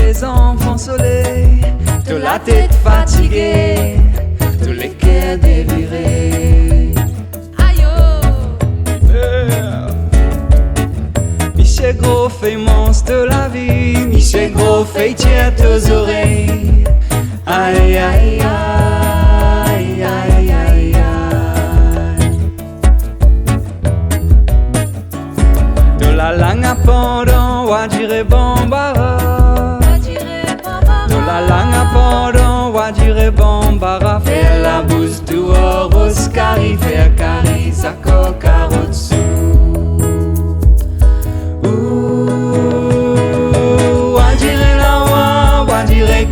les enfants soleils, de la tête fatiguée, tous les cœurs dévirés. Aïe oh. Michel Gros fait monstre de la vie, Michel Gros fait tiers tes oreilles. Aïe aïe aïe aïe aïe aïe. De la langue à pendant, wa dire bambara. De la langue à pendant, wa dire bambara. Faire la bouse dehors, Oscari, faire cari, sa coca au-dessous.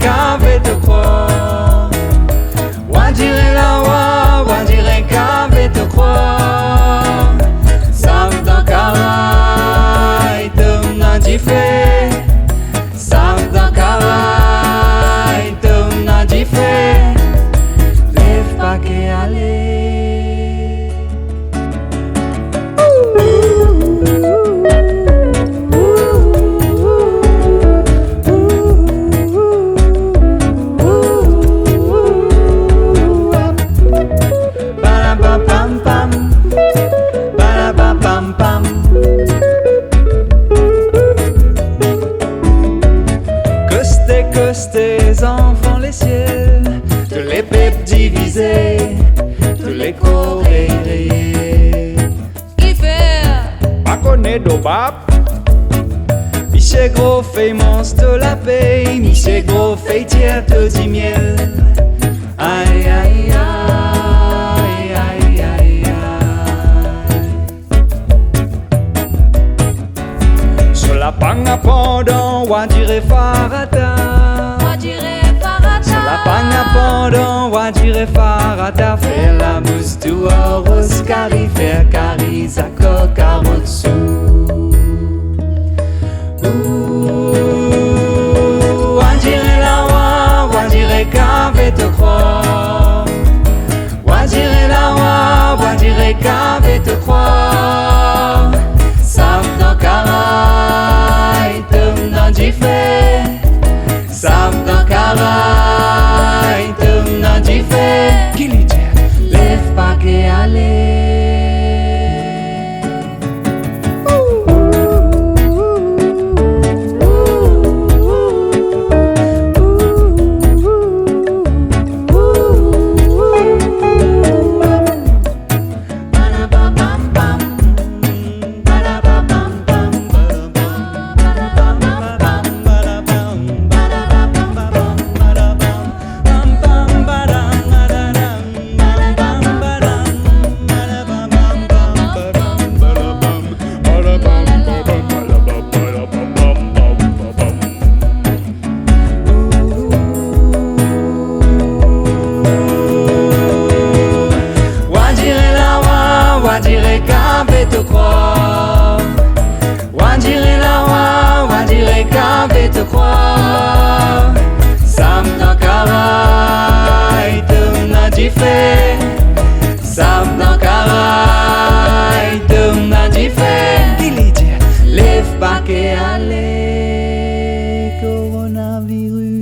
Qu'avait te croire, wa dire la wa dire qu'avait te croire. Sam dans caraï, te n'a dit fait. Sam dans caraï, te n'a dit fait. Lève pas qu'est aller. Tes enfants les ciels, tous les peuples divisés, tous les corps rayés. Qui fait? Pas connaît d'obab. Michel Gros fait monstre de la paix, Michel Gros fait tiers te dit miel. Aïe aïe aïe aïe aïe aïe. Sur la panne à pendant, wa dire farata. La pagna pendant, wa dire farata. Faire la mousse dehors, Oscari, faire cari, sa coca au-dessous. Wa dire la wa dire qu'avait te croire. Wa dire la wa dire qu'avait te croire. Sam dans caraï, te n'a dit fait. Sam dans caraï, te n'a dit fait. Qui lui dit? Lève pas qu'est aller. Wa dire qu'avait te croire. Wa dire la wa dire qu'avait te croire. Sam dans caraï, te n'a dit fait. Sam dans caraï, te n'a dit fait. Qui lui dit? Lève pas qu'est aller. Coronavirus.